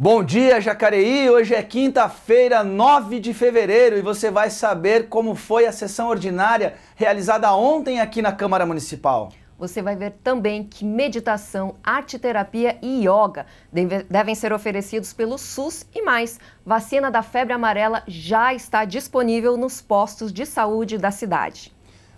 Bom dia, Jacareí! Hoje é quinta-feira, 9 de fevereiro, e você vai saber como foi a sessão ordinária realizada ontem aqui na Câmara Municipal. Você vai ver também que meditação, arte-terapia e yoga devem ser oferecidos pelo SUS e mais. Vacina da febre amarela já está disponível nos postos de saúde da cidade.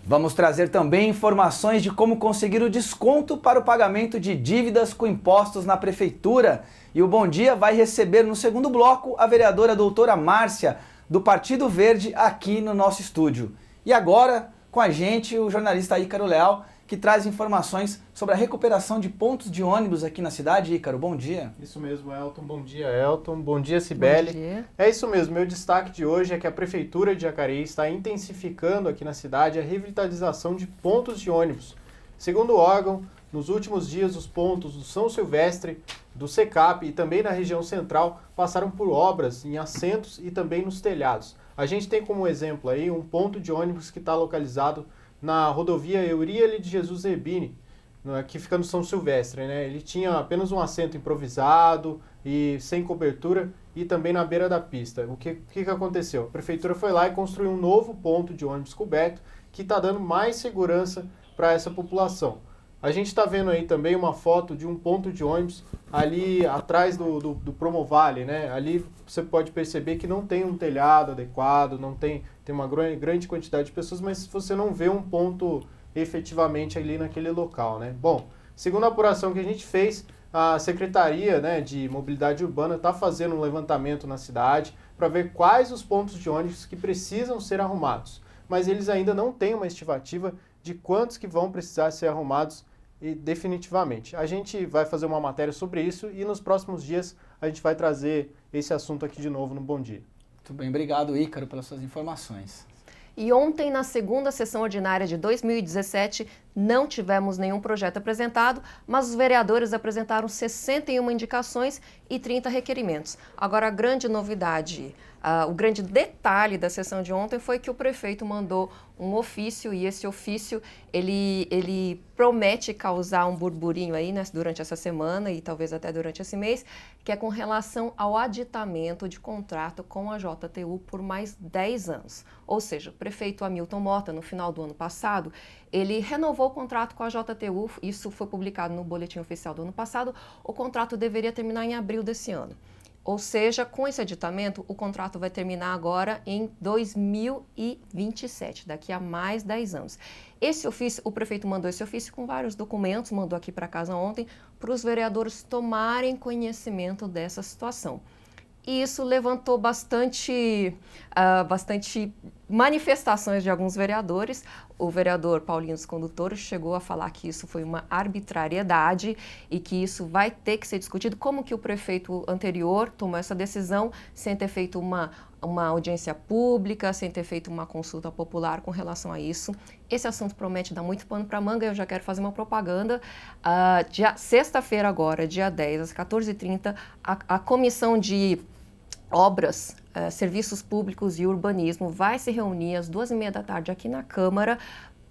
Vamos trazer também informações de como conseguir o desconto para o pagamento de dívidas com impostos na Prefeitura. E o Bom Dia vai receber no segundo bloco a vereadora doutora Márcia, do Partido Verde, aqui no nosso estúdio. E agora, com a gente, o jornalista Ícaro Leal, que traz informações sobre a recuperação de pontos de ônibus aqui na cidade. Ícaro, bom dia. Isso mesmo, Elton. Bom dia, Elton. Bom dia, Cibele. Bom dia. É isso mesmo. Meu destaque de hoje é que a Prefeitura de Jacareí está intensificando aqui na cidade a revitalização de pontos de ônibus. Segundo o órgão, nos últimos dias, os pontos do São Silvestre, do Secap e também na região central passaram por obras em assentos e também nos telhados. A gente tem como exemplo aí um ponto de ônibus que está localizado na rodovia Euríale de Jesus Rebini, que fica no São Silvestre, né? Ele tinha apenas um assento improvisado e sem cobertura e também na beira da pista. O que aconteceu? A Prefeitura foi lá e construiu um novo ponto de ônibus coberto que está dando mais segurança para essa população. A gente está vendo aí também uma foto de um ponto de ônibus ali atrás do Promovale, né? Ali você pode perceber que não tem um telhado adequado, não tem uma grande quantidade de pessoas, mas você não vê um ponto efetivamente ali naquele local, né? Bom, segundo a apuração que a gente fez, a Secretaria, né, de Mobilidade Urbana está fazendo um levantamento na cidade para ver quais os pontos de ônibus que precisam ser arrumados, mas eles ainda não têm uma estimativa de quantos que vão precisar ser arrumados e definitivamente. A gente vai fazer uma matéria sobre isso e nos próximos dias a gente vai trazer esse assunto aqui de novo no Bom Dia. Muito bem, obrigado, Ícaro, pelas suas informações. E ontem, na segunda sessão ordinária de 2017, não tivemos nenhum projeto apresentado, mas os vereadores apresentaram 61 indicações e 30 requerimentos. Agora, a grande novidade, o grande detalhe da sessão de ontem foi que o prefeito mandou um ofício, e esse ofício ele promete causar um burburinho aí, né, durante essa semana e talvez até durante esse mês, que é com relação ao aditamento de contrato com a JTU por mais 10 anos. Ou seja, o prefeito Hamilton Mota, no final do ano passado, ele renovou o contrato com a JTU, isso foi publicado no Boletim Oficial do ano passado, o contrato deveria terminar em abril desse ano. Ou seja, com esse aditamento, o contrato vai terminar agora em 2027, daqui a mais 10 anos. Esse ofício, o prefeito mandou esse ofício com vários documentos, mandou aqui para casa ontem, para os vereadores tomarem conhecimento dessa situação. E isso levantou bastante manifestações de alguns vereadores. O vereador Paulinho dos Condutores chegou a falar que isso foi uma arbitrariedade e que isso vai ter que ser discutido. Como que o prefeito anterior tomou essa decisão sem ter feito uma audiência pública, sem ter feito uma consulta popular com relação a isso. Esse assunto promete dar muito pano para manga. Eu já quero fazer uma propaganda. Sexta-feira agora, dia 10, às 14h30, a Comissão de Obras, Serviços Públicos e Urbanismo vai se reunir às 14h30 da tarde aqui na Câmara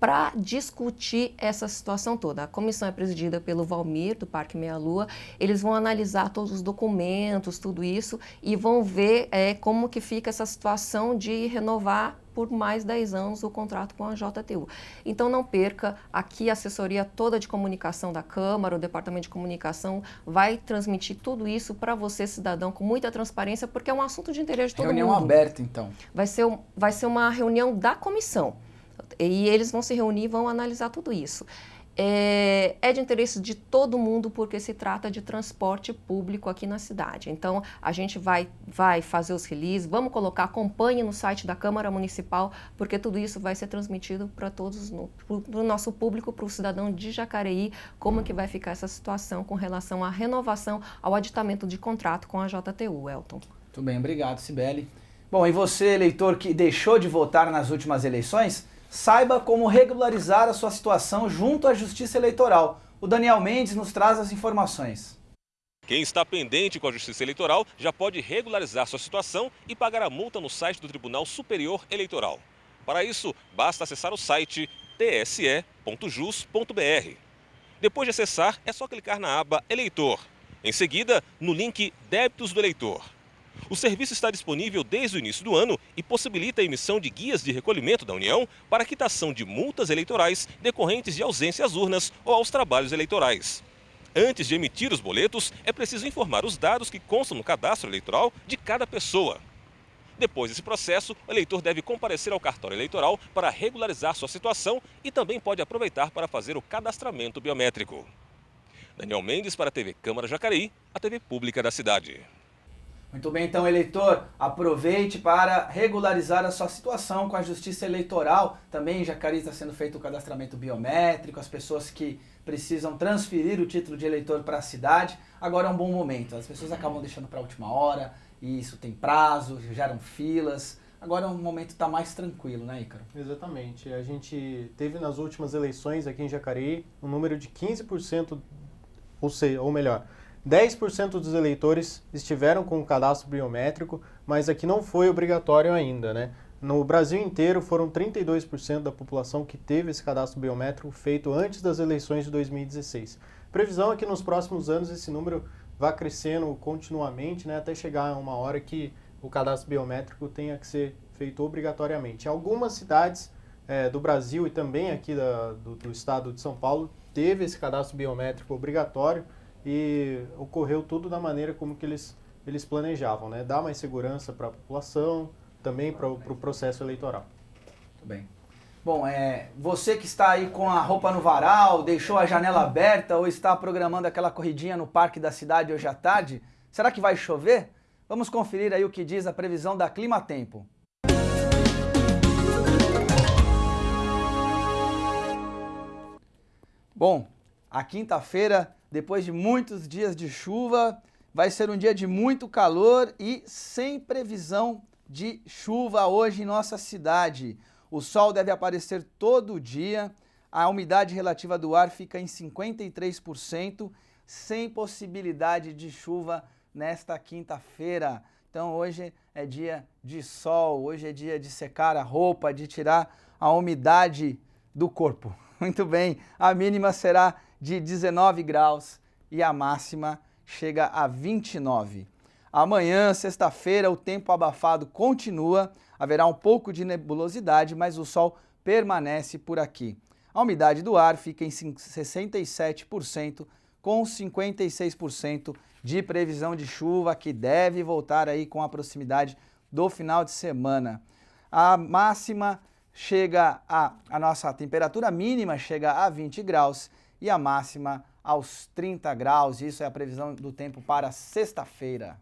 para discutir essa situação toda. A comissão é presidida pelo Valmir, do Parque Meia Lua. Eles vão analisar todos os documentos, tudo isso, e vão ver como que fica essa situação de renovar por mais 10 anos o contrato com a JTU. Então não perca, aqui a assessoria toda de comunicação da Câmara, o Departamento de Comunicação vai transmitir tudo isso para você, cidadão, com muita transparência, porque é um assunto de interesse de todo mundo. Reunião aberta, então. Vai ser uma reunião da comissão. E eles vão se reunir e vão analisar tudo isso. É de interesse de todo mundo porque se trata de transporte público aqui na cidade. Então, a gente vai fazer os releases, vamos colocar, acompanhe no site da Câmara Municipal, porque tudo isso vai ser transmitido para todos, para o nosso público, para o cidadão de Jacareí, como que vai ficar essa situação com relação à renovação, ao aditamento de contrato com a JTU, Elton. Muito bem, obrigado, Cibele. Bom, e você, eleitor que deixou de votar nas últimas eleições, saiba como regularizar a sua situação junto à Justiça Eleitoral. O Daniel Mendes nos traz as informações. Quem está pendente com a Justiça Eleitoral já pode regularizar sua situação e pagar a multa no site do Tribunal Superior Eleitoral. Para isso, basta acessar o site tse.jus.br. Depois de acessar, é só clicar na aba Eleitor. Em seguida, no link Débitos do Eleitor. O serviço está disponível desde o início do ano e possibilita a emissão de guias de recolhimento da União para a quitação de multas eleitorais decorrentes de ausência às urnas ou aos trabalhos eleitorais. Antes de emitir os boletos, é preciso informar os dados que constam no cadastro eleitoral de cada pessoa. Depois desse processo, o eleitor deve comparecer ao cartório eleitoral para regularizar sua situação e também pode aproveitar para fazer o cadastramento biométrico. Daniel Mendes para a TV Câmara Jacareí, a TV pública da cidade. Muito bem, então, eleitor, aproveite para regularizar a sua situação com a Justiça Eleitoral. Também em Jacareí está sendo feito o cadastramento biométrico, as pessoas que precisam transferir o título de eleitor para a cidade. Agora é um bom momento, as pessoas acabam deixando para a última hora, e isso tem prazo, geram filas. Agora o momento está mais tranquilo, né, Ícaro? Exatamente. A gente teve nas últimas eleições aqui em Jacareí um número de 15%, ou melhor, 10% dos eleitores estiveram com o cadastro biométrico, mas aqui não foi obrigatório ainda, né? No Brasil inteiro foram 32% da população que teve esse cadastro biométrico feito antes das eleições de 2016. Previsão é que nos próximos anos esse número vá crescendo continuamente, né, até chegar a uma hora que o cadastro biométrico tenha que ser feito obrigatoriamente. Em algumas cidades do Brasil e também aqui do estado de São Paulo teve esse cadastro biométrico obrigatório, e ocorreu tudo da maneira como que eles planejavam, né? Dar mais segurança para a população, também para o processo eleitoral. Muito bem. Bom, você que está aí com a roupa no varal, deixou a janela aberta ou está programando aquela corridinha no parque da cidade hoje à tarde, será que vai chover? Vamos conferir aí o que diz a previsão da Climatempo. Bom, a quinta-feira, depois de muitos dias de chuva, vai ser um dia de muito calor e sem previsão de chuva hoje em nossa cidade. O sol deve aparecer todo dia, a umidade relativa do ar fica em 53%, sem possibilidade de chuva nesta quinta-feira. Então hoje é dia de sol, hoje é dia de secar a roupa, de tirar a umidade do corpo. Muito bem, a mínima será de 19 graus e a máxima chega a 29. Amanhã, sexta-feira, o tempo abafado continua, haverá um pouco de nebulosidade, mas o sol permanece por aqui. A umidade do ar fica em 67%, com 56% de previsão de chuva, que deve voltar aí com a proximidade do final de semana. A máxima chega a nossa temperatura mínima chega a 20 graus e a máxima aos 30 graus. Isso é a previsão do tempo para sexta-feira.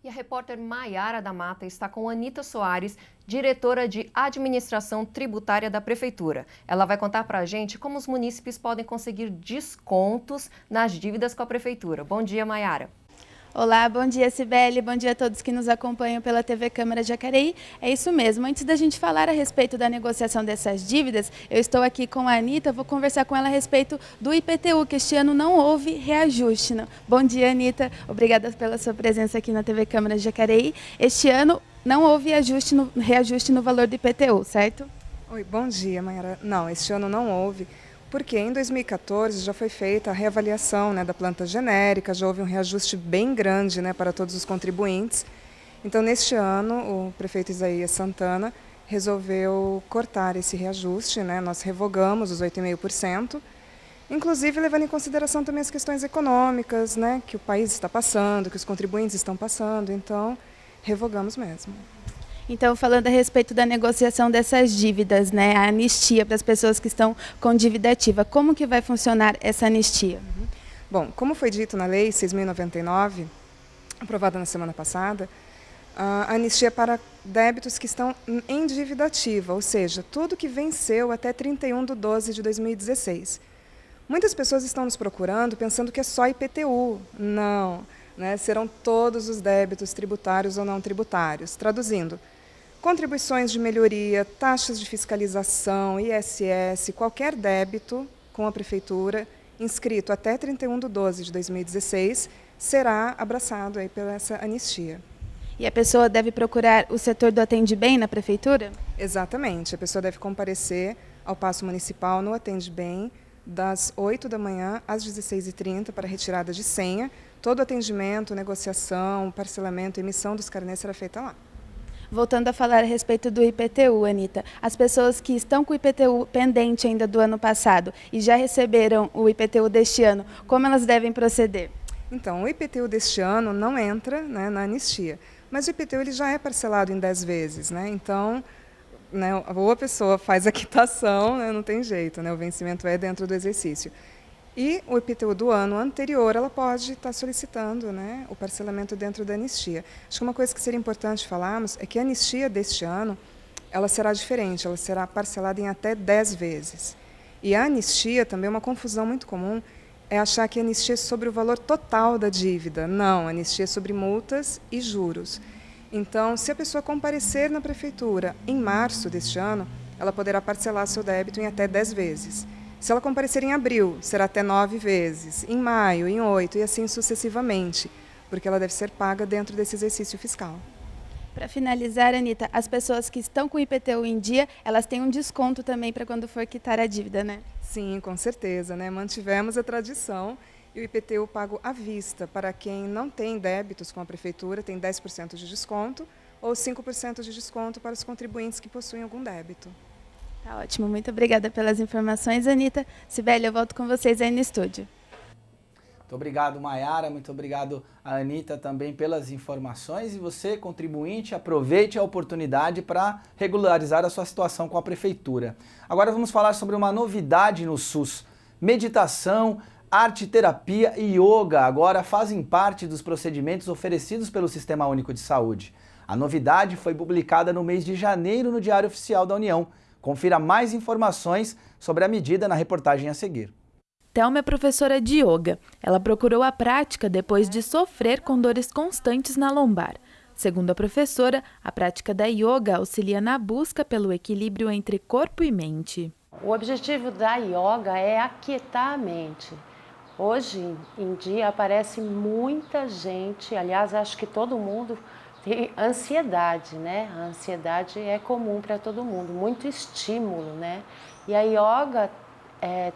E a repórter Maiara da Mata está com Anita Soares, diretora de Administração Tributária da Prefeitura. Ela vai contar para a gente como os munícipes podem conseguir descontos nas dívidas com a Prefeitura. Bom dia, Maiara. Olá, bom dia, Cibele, bom dia a todos que nos acompanham pela TV Câmara Jacareí. É isso mesmo, antes da gente falar a respeito da negociação dessas dívidas, eu estou aqui com a Anitta, vou conversar com ela a respeito do IPTU, que este ano não houve reajuste. Não. Bom dia, Anitta, obrigada pela sua presença aqui na TV Câmara Jacareí. Este ano não houve reajuste no valor do IPTU, certo? Oi, bom dia, Mayara. Não, este ano não houve. Porque em 2014 já foi feita a reavaliação, né, da planta genérica, já houve um reajuste bem grande, né, para todos os contribuintes. Então, neste ano, o prefeito Isaías Santana resolveu cortar esse reajuste, né, nós revogamos os 8,5%, inclusive levando em consideração também as questões econômicas, né, que o país está passando, que os contribuintes estão passando, então revogamos mesmo. Então, falando a respeito da negociação dessas dívidas, né, a anistia para as pessoas que estão com dívida ativa, como que vai funcionar essa anistia? Bom, como foi dito na Lei 6.099, aprovada na semana passada, a anistia é para débitos que estão em dívida ativa, ou seja, tudo que venceu até 31/12/2016. Muitas pessoas estão nos procurando pensando que é só IPTU. Não, né, serão todos os débitos tributários ou não tributários. Traduzindo, contribuições de melhoria, taxas de fiscalização, ISS, qualquer débito com a Prefeitura inscrito até 31/12/2016 será abraçado aí pela essa anistia. E a pessoa deve procurar o setor do Atende Bem na Prefeitura? Exatamente, a pessoa deve comparecer ao Paço Municipal no Atende Bem das 8 da manhã às 16h30 para retirada de senha, todo atendimento, negociação, parcelamento, emissão dos carnês será feita lá. Voltando a falar a respeito do IPTU, Anita, as pessoas que estão com o IPTU pendente ainda do ano passado e já receberam o IPTU deste ano, como elas devem proceder? Então, o IPTU deste ano não entra, né, na anistia, mas o IPTU ele já é parcelado em 10 vezes, né? Então, né, ou a pessoa faz a quitação, né, não tem jeito, né, o vencimento é dentro do exercício. E o IPTU do ano anterior, ela pode estar solicitando, né, o parcelamento dentro da anistia. Acho que uma coisa que seria importante falarmos é que a anistia deste ano, ela será diferente, ela será parcelada em até 10 vezes. E a anistia, também uma confusão muito comum, é achar que a anistia é sobre o valor total da dívida. Não, a anistia é sobre multas e juros. Então, se a pessoa comparecer na prefeitura em março deste ano, ela poderá parcelar seu débito em até 10 vezes. Se ela comparecer em abril, será até 9 vezes, em maio, em 8 e assim sucessivamente, porque ela deve ser paga dentro desse exercício fiscal. Para finalizar, Anita, as pessoas que estão com o IPTU em dia, elas têm um desconto também para quando for quitar a dívida, né? Sim, com certeza, né? Mantivemos a tradição e o IPTU pago à vista para quem não tem débitos com a prefeitura, tem 10% de desconto ou 5% de desconto para os contribuintes que possuem algum débito. Tá ótimo, muito obrigada pelas informações, Anita. Sibeli, eu volto com vocês aí no estúdio. Muito obrigado, Maiara, muito obrigado a Anita também pelas informações e você, contribuinte, aproveite a oportunidade para regularizar a sua situação com a prefeitura. Agora vamos falar sobre uma novidade no SUS. Meditação, arte terapia e yoga agora fazem parte dos procedimentos oferecidos pelo Sistema Único de Saúde. A novidade foi publicada no mês de janeiro no Diário Oficial da União. Confira mais informações sobre a medida na reportagem a seguir. Thelma é professora de yoga. Ela procurou a prática depois de sofrer com dores constantes na lombar. Segundo a professora, a prática da yoga auxilia na busca pelo equilíbrio entre corpo e mente. O objetivo da yoga é aquietar a mente. Hoje em dia aparece muita gente, aliás, acho que todo mundo tem ansiedade, né? A ansiedade é comum para todo mundo, muito estímulo, né? E a yoga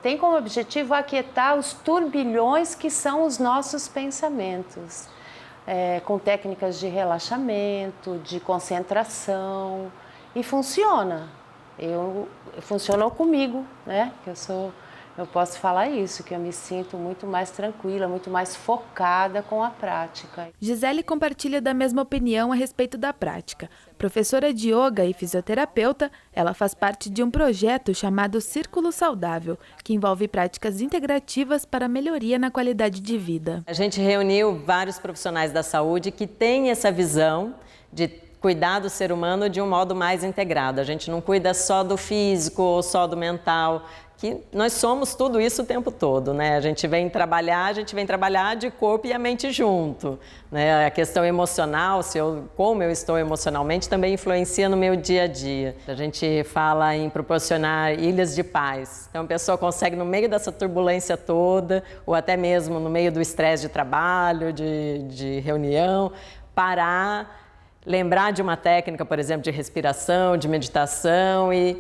tem como objetivo aquietar os turbilhões que são os nossos pensamentos, com técnicas de relaxamento, de concentração, e funciona. Funcionou comigo, né? Eu posso falar isso, que eu me sinto muito mais tranquila, muito mais focada com a prática. Gisele compartilha da mesma opinião a respeito da prática. Professora de yoga e fisioterapeuta, ela faz parte de um projeto chamado Círculo Saudável, que envolve práticas integrativas para melhoria na qualidade de vida. A gente reuniu vários profissionais da saúde que têm essa visão de cuidar do ser humano de um modo mais integrado. A gente não cuida só do físico ou só do mental, que nós somos tudo isso o tempo todo, né? A gente vem trabalhar de corpo e a mente junto, né? A questão emocional, como eu estou emocionalmente, também influencia no meu dia a dia. A gente fala em proporcionar ilhas de paz. Então a pessoa consegue, no meio dessa turbulência toda, ou até mesmo no meio do estresse de trabalho, de reunião, parar, lembrar de uma técnica, por exemplo, de respiração, de meditação e,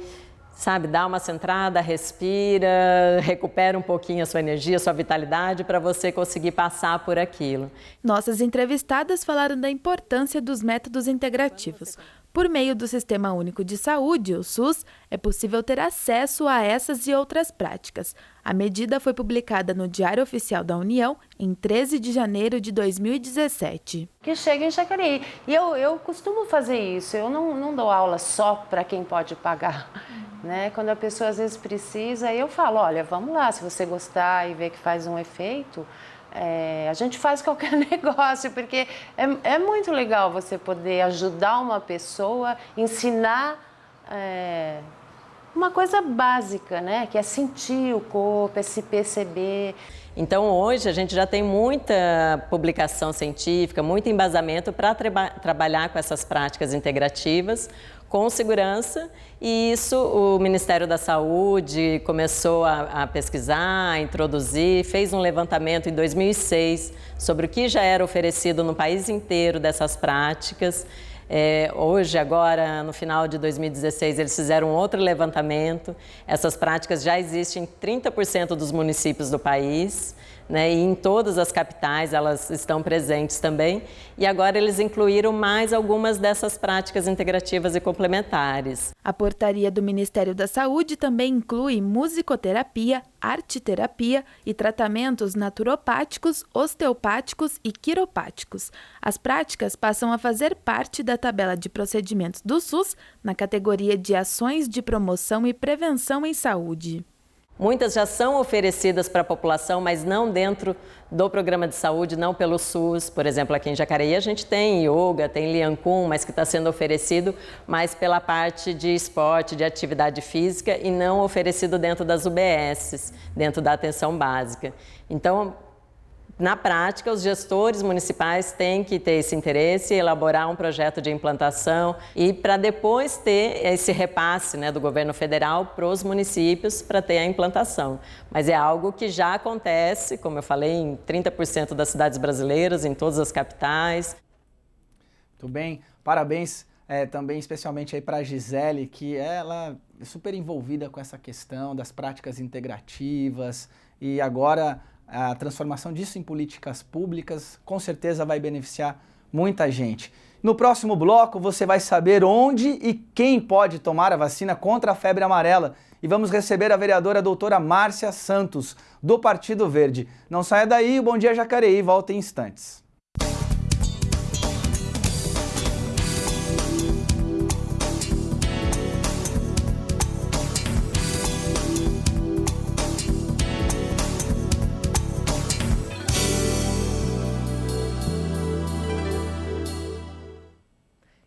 dá uma centrada, respira, recupera um pouquinho a sua energia, a sua vitalidade para você conseguir passar por aquilo. Nossas entrevistadas falaram da importância dos métodos integrativos. Por meio do Sistema Único de Saúde, o SUS, é possível ter acesso a essas e outras práticas. A medida foi publicada no Diário Oficial da União em 13 de janeiro de 2017. Que chega em Jacareí. E eu costumo fazer isso, eu não dou aula só para quem pode pagar. Né? Quando a pessoa às vezes precisa, eu falo, olha, vamos lá, se você gostar e ver que faz um efeito, a gente faz qualquer negócio, porque é muito legal você poder ajudar uma pessoa, ensinar uma coisa básica, né? Que é sentir o corpo, é se perceber. Então hoje a gente já tem muita publicação científica, muito embasamento para trabalhar com essas práticas integrativas, com segurança, e isso o Ministério da Saúde começou a pesquisar, a introduzir, fez um levantamento em 2006 sobre o que já era oferecido no país inteiro dessas práticas. Hoje, agora, no final de 2016, eles fizeram outro levantamento. Essas práticas já existem em 30% dos municípios do país, né? E em todas as capitais elas estão presentes também. E agora eles incluíram mais algumas dessas práticas integrativas e complementares. A portaria do Ministério da Saúde também inclui musicoterapia, arteterapia e tratamentos naturopáticos, osteopáticos e quiropáticos. As práticas passam a fazer parte da tabela de procedimentos do SUS na categoria de ações de promoção e prevenção em saúde. Muitas já são oferecidas para a população, mas não dentro do programa de saúde, não pelo SUS. Por exemplo, aqui em Jacareí a gente tem yoga, tem Lian Kun, mas que está sendo oferecido mais pela parte de esporte, de atividade física e não oferecido dentro das UBSs, dentro da atenção básica. Então, na prática, os gestores municipais têm que ter esse interesse, elaborar um projeto de implantação e para depois ter esse repasse, né, do governo federal para os municípios para ter a implantação. Mas é algo que já acontece, como eu falei, em 30% das cidades brasileiras, em todas as capitais. Muito bem, parabéns também especialmente aí para a Gisele, que ela é super envolvida com essa questão das práticas integrativas e agora a transformação disso em políticas públicas com certeza vai beneficiar muita gente. No próximo bloco você vai saber onde e quem pode tomar a vacina contra a febre amarela. E vamos receber a vereadora doutora Márcia Santos, do Partido Verde. Não saia daí, o Bom Dia Jacareí volta em instantes.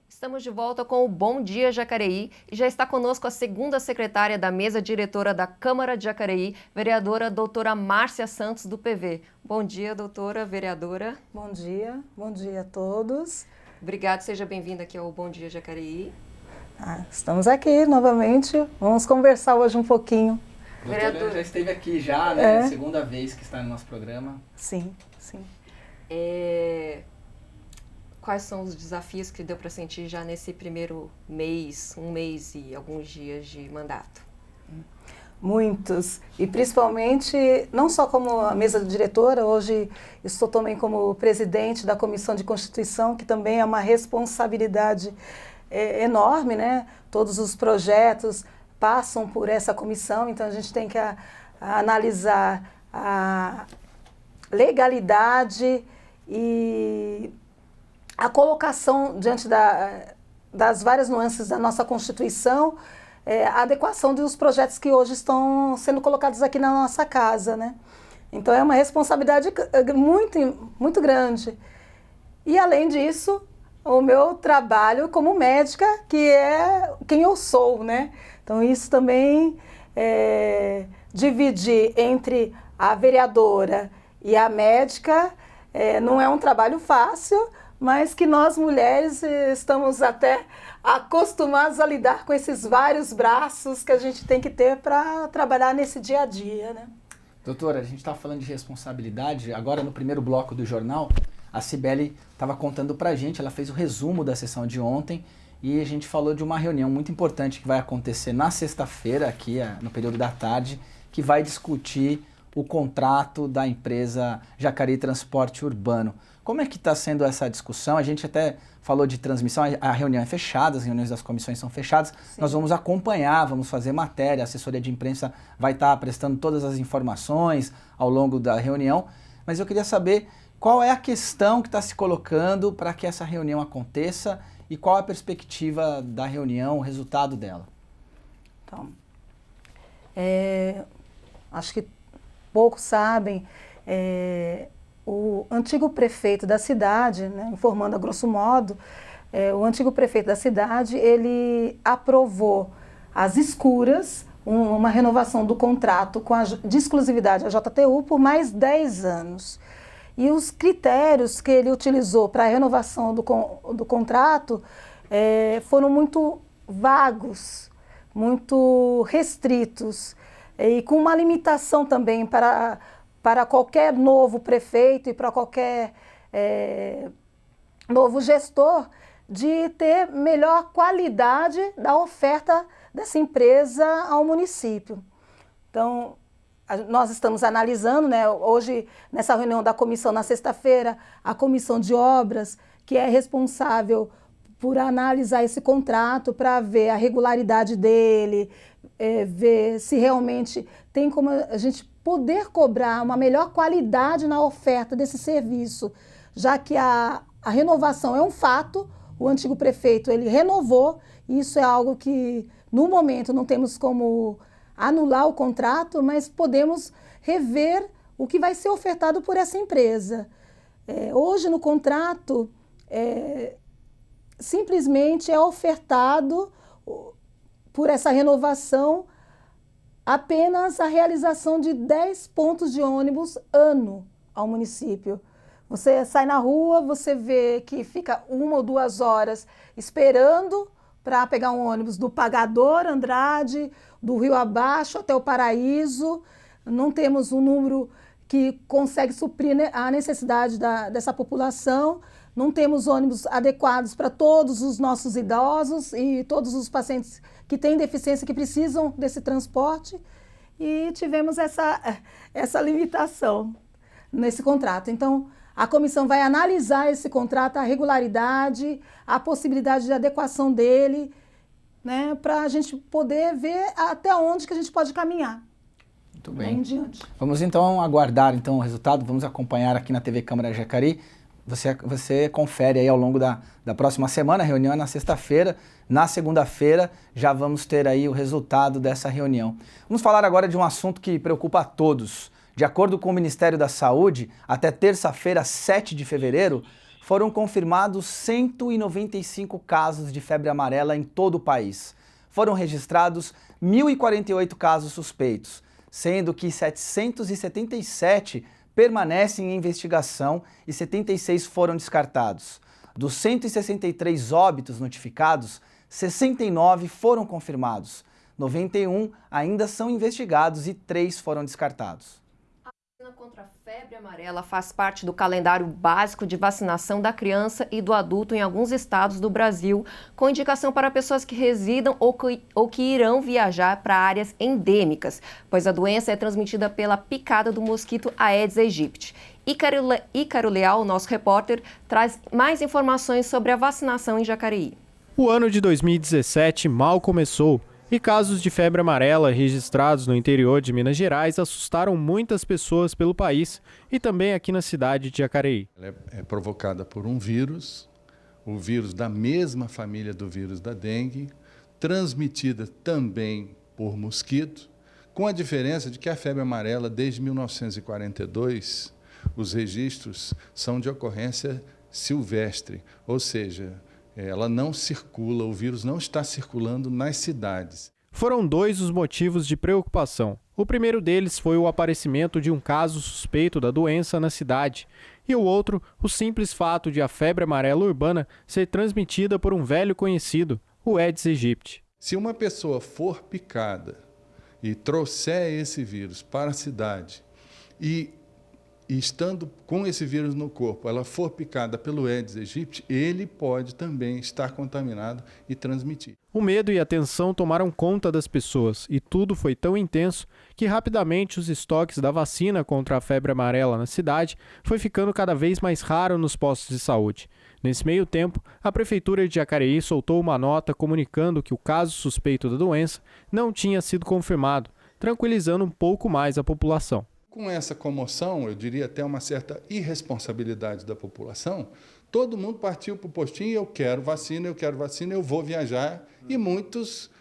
Estamos de volta com o Bom Dia Jacareí e já está conosco a segunda secretária da mesa diretora da Câmara de Jacareí, vereadora doutora Márcia Santos, do PV. Bom dia, doutora vereadora. Bom dia a todos. Obrigada, seja bem-vinda aqui ao Bom Dia Jacareí. Estamos aqui novamente, vamos conversar hoje um pouquinho. Doutora já esteve aqui já, né? Segunda vez que está no nosso programa. Sim. Quais são os desafios que deu para sentir já nesse primeiro mês, um mês e alguns dias de mandato? Muitos, e principalmente, não só como a mesa diretora, hoje estou também como presidente da Comissão de Constituição, que também é uma responsabilidade enorme, né? Todos os projetos passam por essa comissão, então a gente tem que analisar a legalidade e a colocação diante das várias nuances da nossa Constituição, a adequação dos projetos que hoje estão sendo colocados aqui na nossa casa, né? Então é uma responsabilidade muito grande. E além disso, o meu trabalho como médica, que é quem eu sou, né? Então isso também dividir entre a vereadora e a médica não é um trabalho fácil, mas que nós mulheres estamos até acostumados a lidar com esses vários braços que a gente tem que ter para trabalhar nesse dia a dia, né? Doutora, a gente está falando de responsabilidade, agora no primeiro bloco do jornal, a Cibele estava contando para a gente, ela fez o resumo da sessão de ontem e a gente falou de uma reunião muito importante que vai acontecer na sexta-feira, aqui no período da tarde, que vai discutir o contrato da empresa Jacareí Transporte Urbano. Como é que está sendo essa discussão? A gente até falou de transmissão, a reunião é fechada, as reuniões das comissões são fechadas. Sim. Nós vamos acompanhar, vamos fazer matéria, a assessoria de imprensa vai estar prestando todas as informações ao longo da reunião. Mas eu queria saber qual é a questão que está se colocando para que essa reunião aconteça e qual a perspectiva da reunião, o resultado dela. Então, acho que poucos sabem, o antigo prefeito da cidade, né, informando a grosso modo, o antigo prefeito da cidade, ele aprovou às escuras uma renovação do contrato de exclusividade à JTU por mais 10 anos. E os critérios que ele utilizou para a renovação do contrato foram muito vagos, muito restritos, e com uma limitação também para qualquer novo prefeito e para qualquer novo gestor de ter melhor qualidade da oferta dessa empresa ao município. Então, nós estamos analisando, né, hoje, nessa reunião da comissão, na sexta-feira, a comissão de obras, que é responsável por analisar esse contrato, para ver a regularidade dele, ver se realmente tem como a gente poder cobrar uma melhor qualidade na oferta desse serviço, já que a renovação é um fato, o antigo prefeito ele renovou, e isso é algo que, no momento, não temos como anular o contrato, mas podemos rever o que vai ser ofertado por essa empresa. Hoje, no contrato, simplesmente é ofertado por essa renovação apenas a realização de 10 pontos de ônibus ano ao município. Você sai na rua, você vê que fica 1 ou 2 horas esperando para pegar um ônibus do Pagador, Andrade, do Rio Abaixo até o Paraíso. Não temos um número que consegue suprir a necessidade dessa população. Não temos ônibus adequados para todos os nossos idosos e todos os pacientes que têm deficiência, que precisam desse transporte. E tivemos essa limitação nesse contrato. Então, a comissão vai analisar esse contrato, a regularidade, a possibilidade de adequação dele, né, para a gente poder ver até onde que a gente pode caminhar. Muito bem. Em diante. Vamos então aguardar então, o resultado, vamos acompanhar aqui na TV Câmara Jacareí. Você confere aí ao longo da próxima semana, a reunião é na sexta-feira. Na segunda-feira já vamos ter aí o resultado dessa reunião. Vamos falar agora de um assunto que preocupa a todos. De acordo com o Ministério da Saúde, até terça-feira, 7 de fevereiro, foram confirmados 195 casos de febre amarela em todo o país. Foram registrados 1.048 casos suspeitos, sendo que 777 permanecem em investigação e 76 foram descartados. Dos 163 óbitos notificados, 69 foram confirmados, 91 ainda são investigados e 3 foram descartados. A vacina contra a febre amarela faz parte do calendário básico de vacinação da criança e do adulto em alguns estados do Brasil, com indicação para pessoas que residam ou que irão viajar para áreas endêmicas, pois a doença é transmitida pela picada do mosquito Aedes aegypti. Ícaro Leal, nosso repórter, traz mais informações sobre a vacinação em Jacareí. O ano de 2017 mal começou e casos de febre amarela registrados no interior de Minas Gerais assustaram muitas pessoas pelo país e também aqui na cidade de Jacareí. Ela é provocada por um vírus, o vírus da mesma família do vírus da dengue, transmitida também por mosquito, com a diferença de que a febre amarela, desde 1942, os registros são de ocorrência silvestre, ou seja, ela não circula, o vírus não está circulando nas cidades. Foram 2 os motivos de preocupação. O primeiro deles foi o aparecimento de um caso suspeito da doença na cidade, e o outro, o simples fato de a febre amarela urbana ser transmitida por um velho conhecido, o Aedes aegypti. Se uma pessoa for picada e trouxer esse vírus para a cidade e estando com esse vírus no corpo, ela for picada pelo Aedes aegypti, ele pode também estar contaminado e transmitir. O medo e a tensão tomaram conta das pessoas e tudo foi tão intenso que rapidamente os estoques da vacina contra a febre amarela na cidade foi ficando cada vez mais raro nos postos de saúde. Nesse meio tempo, a Prefeitura de Jacareí soltou uma nota comunicando que o caso suspeito da doença não tinha sido confirmado, tranquilizando um pouco mais a população. Com essa comoção, eu diria até uma certa irresponsabilidade da população, todo mundo partiu para o postinho, eu quero vacina, eu vou viajar, e muitos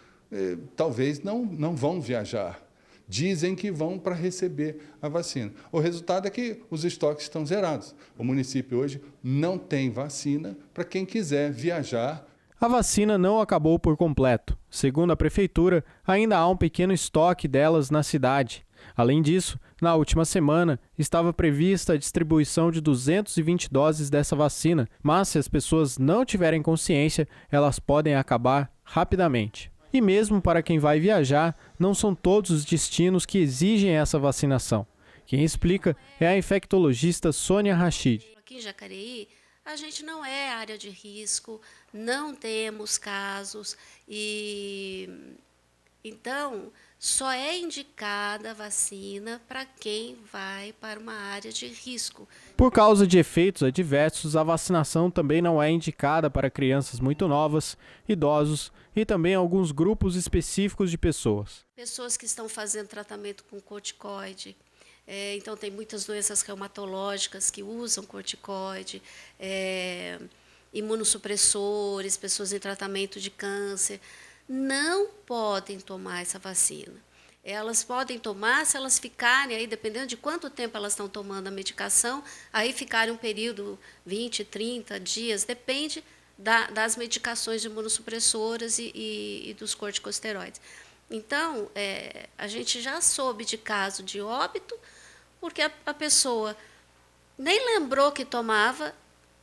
talvez não vão viajar. Dizem que vão para receber a vacina. O resultado é que os estoques estão zerados. O município hoje não tem vacina para quem quiser viajar. A vacina não acabou por completo. Segundo a Prefeitura, ainda há um pequeno estoque delas na cidade. Além disso, na última semana, estava prevista a distribuição de 220 doses dessa vacina, mas se as pessoas não tiverem consciência, elas podem acabar rapidamente. E mesmo para quem vai viajar, não são todos os destinos que exigem essa vacinação. Quem explica é a infectologista Sônia Rachid. Aqui em Jacareí, a gente não é área de risco, não temos casos e então só é indicada a vacina para quem vai para uma área de risco. Por causa de efeitos adversos, a vacinação também não é indicada para crianças muito novas, idosos e também alguns grupos específicos de pessoas. Pessoas que estão fazendo tratamento com corticoide, então tem muitas doenças reumatológicas que usam corticoide, imunossupressores, pessoas em tratamento de câncer, não podem tomar essa vacina. Elas podem tomar se elas ficarem aí, dependendo de quanto tempo elas estão tomando a medicação, aí ficarem um período 20, 30 dias, depende das medicações imunossupressoras e dos corticosteroides. Então, a gente já soube de caso de óbito, porque a pessoa nem lembrou que tomava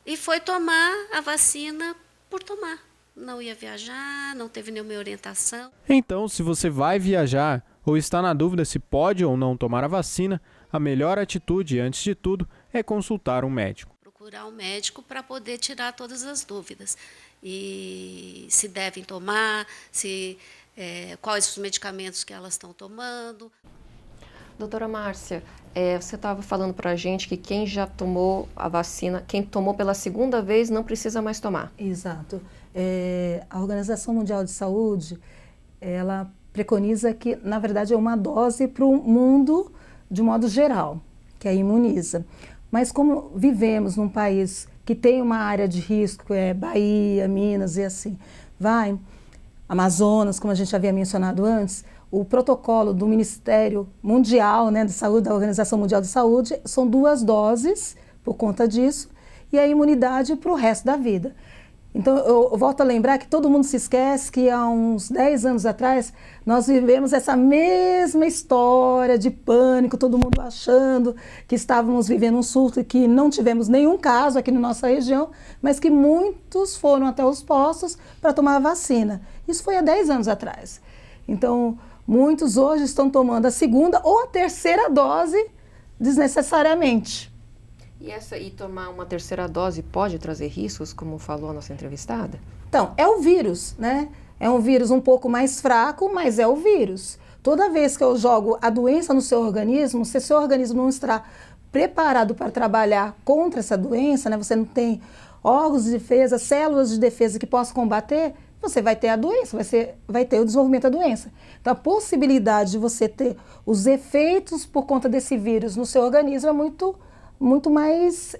e foi tomar a vacina por tomar. Não ia viajar, não teve nenhuma orientação. Então, se você vai viajar ou está na dúvida se pode ou não tomar a vacina, a melhor atitude, antes de tudo, é consultar um médico. Procurar um médico para poder tirar todas as dúvidas. E se devem tomar, quais os medicamentos que elas estão tomando. Doutora Márcia, você estava falando para a gente que quem já tomou a vacina, quem tomou pela segunda vez, não precisa mais tomar. Exato. A Organização Mundial de Saúde, ela preconiza que, na verdade, é uma dose para o mundo de modo geral, que a imuniza. Mas como vivemos num país que tem uma área de risco, Bahia, Minas e assim, Amazonas, como a gente havia mencionado antes, o protocolo do Ministério Mundial, de Saúde, da Organização Mundial de Saúde, são 2 doses por conta disso, e a imunidade para o resto da vida. Então, eu volto a lembrar que todo mundo se esquece que há uns 10 anos atrás, nós vivemos essa mesma história de pânico, todo mundo achando que estávamos vivendo um surto e que não tivemos nenhum caso aqui na nossa região, mas que muitos foram até os postos para tomar a vacina. Isso foi há 10 anos atrás. Então, muitos hoje estão tomando a segunda ou a terceira dose desnecessariamente. E tomar uma terceira dose pode trazer riscos, como falou a nossa entrevistada? Então, é o vírus, né? É um vírus um pouco mais fraco, mas é o vírus. Toda vez que eu jogo a doença no seu organismo, se seu organismo não está preparado para trabalhar contra essa doença, você não tem órgãos de defesa, células de defesa que possam combater, você vai ter a doença, vai ter o desenvolvimento da doença. Então, a possibilidade de você ter os efeitos por conta desse vírus no seu organismo é muito mais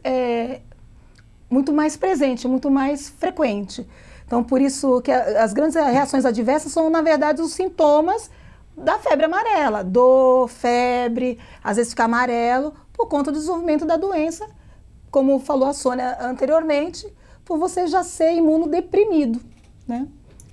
presente, muito mais frequente. Então, por isso que as grandes reações adversas são, na verdade, os sintomas da febre amarela, dor, febre, às vezes fica amarelo, por conta do desenvolvimento da doença, como falou a Sônia anteriormente, por você já ser imunodeprimido,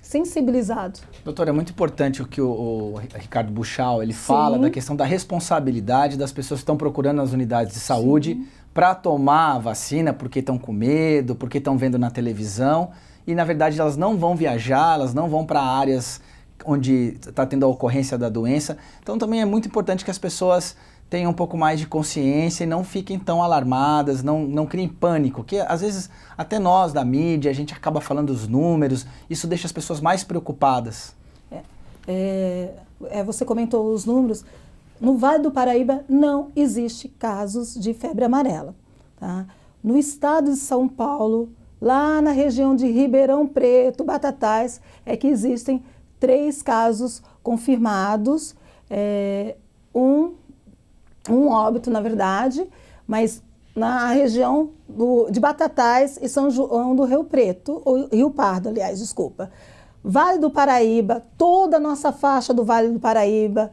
sensibilizado. Doutora, é muito importante o que o Ricardo Buchal ele fala da questão da responsabilidade das pessoas que estão procurando as unidades de saúde para tomar a vacina porque estão com medo, porque estão vendo na televisão e, na verdade, elas não vão viajar, elas não vão para áreas onde está tendo a ocorrência da doença. Então, também é muito importante que as pessoas tenham um pouco mais de consciência e não fiquem tão alarmadas, não criem pânico, que às vezes até nós da mídia, a gente acaba falando os números, isso deixa as pessoas mais preocupadas. Você comentou os números, no Vale do Paraíba não existe casos de febre amarela. Tá? No estado de São Paulo, lá na região de Ribeirão Preto, Batatais, é que existem 3 casos confirmados, um óbito, na verdade, mas na região de Batatais e São João do Rio Preto, ou Rio Pardo, aliás, desculpa. Vale do Paraíba, toda a nossa faixa do Vale do Paraíba,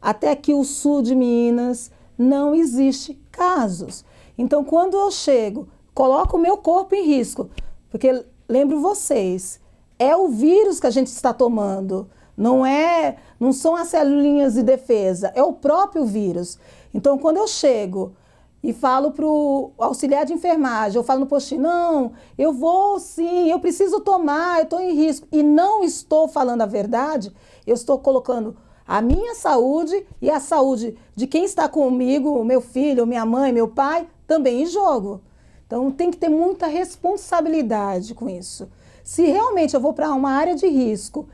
até aqui o sul de Minas, não existe casos. Então, quando eu chego, coloco o meu corpo em risco, porque, lembro vocês, é o vírus que a gente está tomando, não são as celulinhas de defesa, é o próprio vírus. Então, quando eu chego e falo para o auxiliar de enfermagem, eu falo no postinho, não, eu vou sim, eu preciso tomar, eu estou em risco, e não estou falando a verdade, eu estou colocando a minha saúde e a saúde de quem está comigo, meu filho, minha mãe, meu pai, também em jogo. Então, tem que ter muita responsabilidade com isso. Se realmente eu vou para uma área de risco,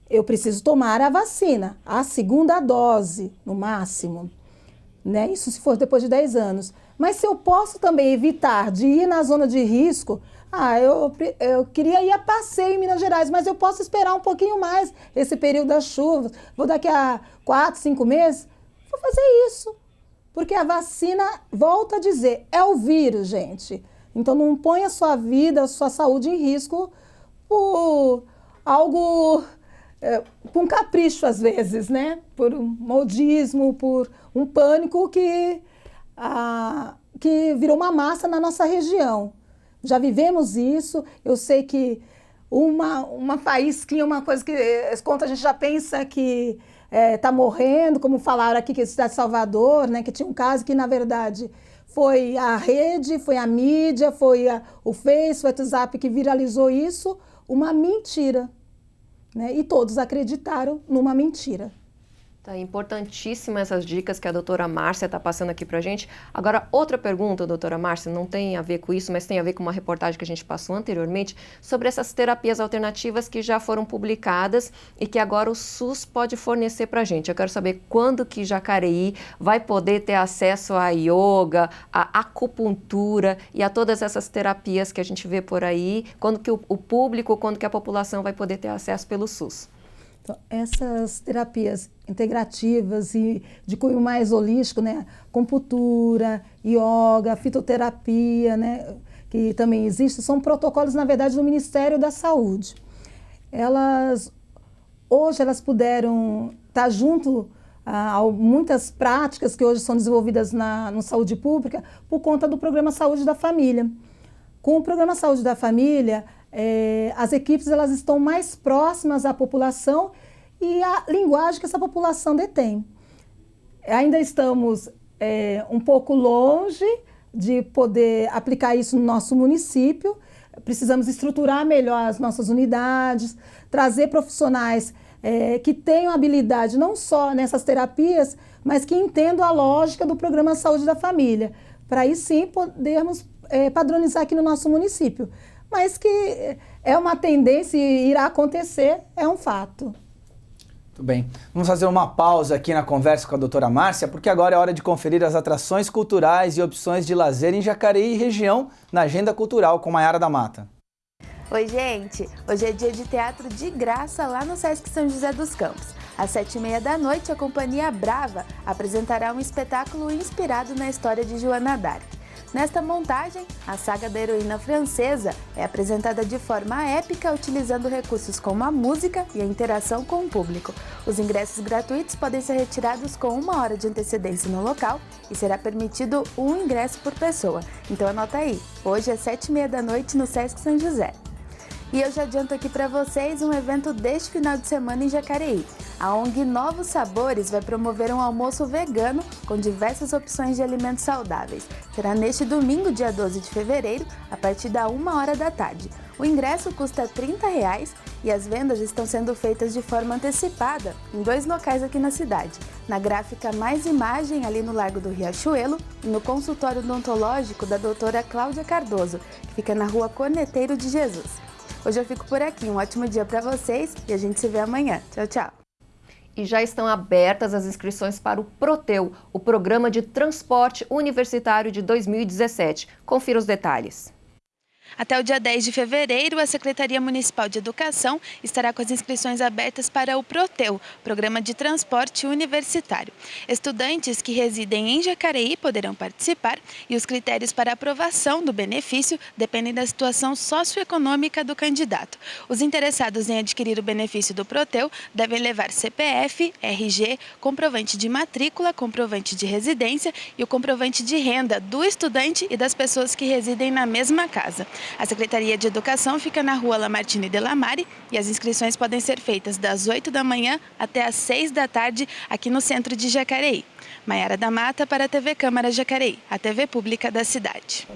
eu preciso tomar a vacina, a segunda dose, no máximo, né? Isso se for depois de 10 anos. Mas se eu posso também evitar de ir na zona de risco, eu queria ir a passeio em Minas Gerais, mas eu posso esperar um pouquinho mais esse período das chuvas, vou daqui a 4, 5 meses, vou fazer isso. Porque a vacina, volta a dizer, é o vírus, gente. Então não ponha a sua vida, a sua saúde em risco por algo, por um capricho às vezes, né? Por um modismo, por um pânico que virou uma massa na nossa região. Já vivemos isso, eu sei que uma faísquinha, uma coisa que quando a gente já pensa que está morrendo, como falaram aqui que é a cidade de Salvador, né, que tinha um caso que na verdade foi a rede, foi a mídia, foi o Face, o WhatsApp que viralizou isso, uma mentira, né? E todos acreditaram numa mentira. Tá importantíssimas essas dicas que a doutora Márcia está passando aqui para a gente. Agora, outra pergunta, doutora Márcia, não tem a ver com isso, mas tem a ver com uma reportagem que a gente passou anteriormente sobre essas terapias alternativas que já foram publicadas e que agora o SUS pode fornecer para a gente. Eu quero saber quando que Jacareí vai poder ter acesso a yoga, a acupuntura e a todas essas terapias que a gente vê por aí, quando que o público, quando que a população vai poder ter acesso pelo SUS. Então, essas terapias integrativas e de cunho mais holístico, né? Acupuntura, yoga, fitoterapia, né? Que também existe, são protocolos, na verdade, do Ministério da Saúde. Hoje elas puderam estar junto a muitas práticas que hoje são desenvolvidas no Saúde Pública por conta do Programa Saúde da Família. Com o Programa Saúde da Família, as equipes elas estão mais próximas à população e à linguagem que essa população detém. Ainda estamos um pouco longe de poder aplicar isso no nosso município. Precisamos estruturar melhor as nossas unidades, trazer profissionais que tenham habilidade não só nessas terapias, mas que entendam a lógica do Programa Saúde da Família, para aí sim podermos padronizar aqui no nosso município. Mas que é uma tendência e irá acontecer, é um fato. Muito bem. Vamos fazer uma pausa aqui na conversa com a doutora Márcia, porque agora é hora de conferir as atrações culturais e opções de lazer em Jacareí e região na Agenda Cultural com Maiara da Mata. Oi, gente! Hoje é dia de teatro de graça lá no Sesc São José dos Campos. Às 7h30 da noite, a Companhia Brava apresentará um espetáculo inspirado na história de Joana d'Arc. Nesta montagem, a saga da heroína francesa é apresentada de forma épica, utilizando recursos como a música e a interação com o público. Os ingressos gratuitos podem ser retirados com 1 hora de antecedência no local e será permitido um ingresso por pessoa. Então anota aí, hoje às 7h30 da noite no Sesc São José. E eu já adianto aqui para vocês um evento deste final de semana em Jacareí. A ONG Novos Sabores vai promover um almoço vegano com diversas opções de alimentos saudáveis. Será neste domingo, dia 12 de fevereiro, a partir da 1 hora da tarde. O ingresso custa R$ 30 e as vendas estão sendo feitas de forma antecipada em 2 locais aqui na cidade. Na Gráfica Mais Imagem, ali no Largo do Riachuelo, e no consultório odontológico da doutora Cláudia Cardoso, que fica na Rua Corneteiro de Jesus. Hoje eu fico por aqui, um ótimo dia para vocês e a gente se vê amanhã. Tchau, tchau! E já estão abertas as inscrições para o PROTEU, o Programa de Transporte Universitário de 2017. Confira os detalhes. Até o dia 10 de fevereiro, a Secretaria Municipal de Educação estará com as inscrições abertas para o PROTEU, Programa de Transporte Universitário. Estudantes que residem em Jacareí poderão participar e os critérios para aprovação do benefício dependem da situação socioeconômica do candidato. Os interessados em adquirir o benefício do PROTEU devem levar CPF, RG, comprovante de matrícula, comprovante de residência e o comprovante de renda do estudante e das pessoas que residem na mesma casa. A Secretaria de Educação fica na Rua Lamartine de Lamare e as inscrições podem ser feitas das 8 da manhã até às 6 da tarde aqui no centro de Jacareí. Maiara da Mata para a TV Câmara Jacareí, a TV pública da cidade.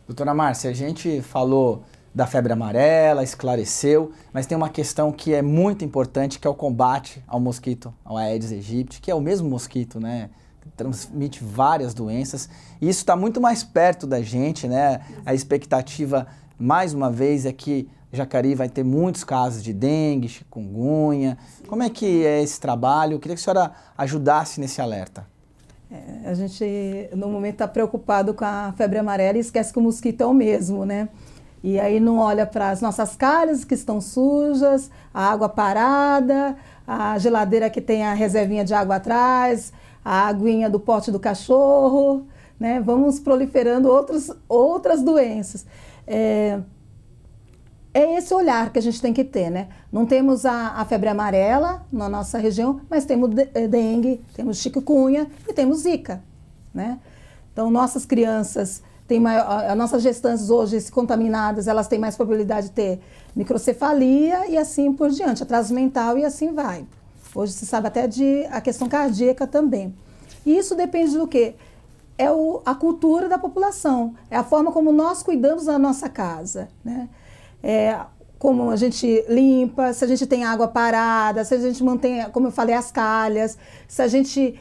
Doutora Márcia, a gente falou da febre amarela, esclareceu, mas tem uma questão que é muito importante, que é o combate ao mosquito, ao Aedes aegypti, que é o mesmo mosquito, né? Transmite várias doenças e isso está muito mais perto da gente, né? A expectativa, mais uma vez, é que Jacareí vai ter muitos casos de dengue, chikungunya. Como é que é esse trabalho? Eu queria que a senhora ajudasse nesse alerta. A gente, no momento, está preocupado com a febre amarela e esquece que o mosquito é o mesmo, né? E aí não olha para as nossas calhas que estão sujas, a água parada, a geladeira que tem a reservinha de água atrás, a aguinha do pote do cachorro, né? Vamos proliferando outras doenças. É esse olhar que a gente tem que ter, né? Não temos a febre amarela na nossa região, mas temos dengue, temos chikungunya e temos zika, né? Então, nossas crianças, as nossas gestantes hoje, se contaminadas, elas têm mais probabilidade de ter microcefalia e assim por diante, atraso mental e assim vai. Hoje se sabe até a questão cardíaca também. E isso depende do quê? É a cultura da população, é a forma como nós cuidamos da nossa casa, né? Como a gente limpa, se a gente tem água parada, se a gente mantém, como eu falei, as calhas, se a gente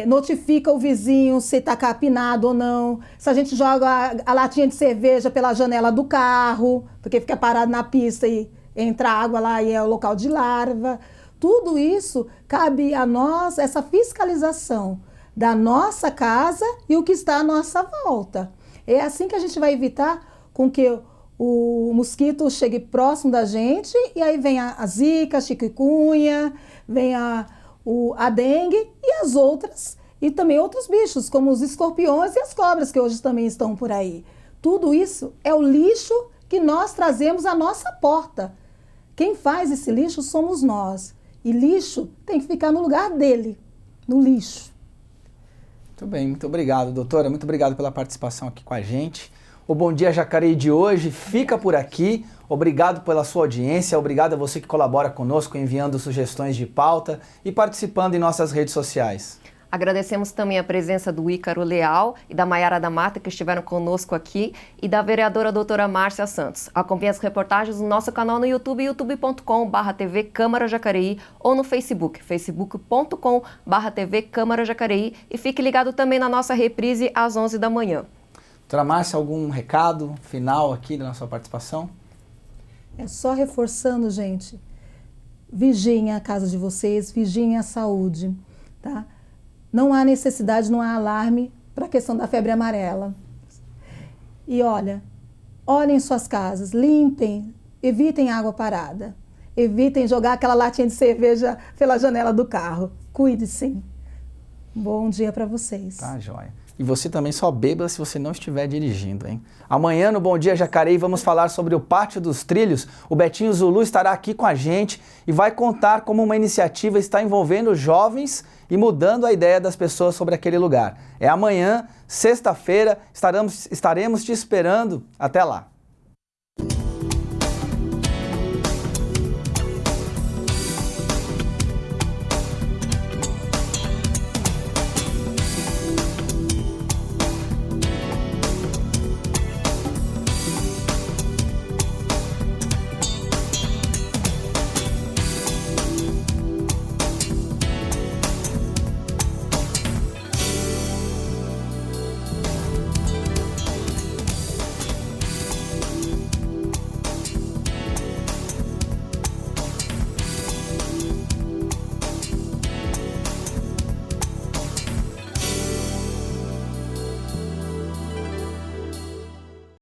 notifica o vizinho se está capinado ou não, se a gente joga a latinha de cerveja pela janela do carro, porque fica parado na pista e entra água lá e é o local de larva. Tudo isso cabe a nós, essa fiscalização da nossa casa e o que está à nossa volta. É assim que a gente vai evitar com que o mosquito chegue próximo da gente e aí vem a zika, a chikungunya, vem a dengue e as outras, e também outros bichos, como os escorpiões e as cobras que hoje também estão por aí. Tudo isso é o lixo que nós trazemos à nossa porta. Quem faz esse lixo somos nós. E lixo tem que ficar no lugar dele, no lixo. Muito bem, muito obrigado, doutora. Muito obrigado pela participação aqui com a gente. O Bom Dia Jacareí de hoje fica por aqui. Obrigado pela sua audiência, obrigado a você que colabora conosco enviando sugestões de pauta e participando em nossas redes sociais. Agradecemos também a presença do Ícaro Leal e da Maiara da Mata, que estiveram conosco aqui, e da vereadora doutora Márcia Santos. Acompanhe as reportagens no nosso canal no YouTube, youtube.com/TV Câmara Jacareí, ou no Facebook, facebook.com/TV Câmara Jacareí, e fique ligado também na nossa reprise às 11 da manhã. Doutora Márcia, algum recado final aqui da nossa participação? É só reforçando, gente, vigiem a casa de vocês, vigiem a saúde, tá? Não há necessidade, não há alarme para a questão da febre amarela. E olhem suas casas, limpem, evitem água parada, evitem jogar aquela latinha de cerveja pela janela do carro. Cuide-se. Bom dia para vocês. Tá, joia. E você também só beba se você não estiver dirigindo, hein? Amanhã no Bom Dia Jacareí vamos falar sobre o Pátio dos Trilhos. O Betinho Zulu estará aqui com a gente e vai contar como uma iniciativa está envolvendo jovens e mudando a ideia das pessoas sobre aquele lugar. É amanhã, sexta-feira, estaremos te esperando. Até lá!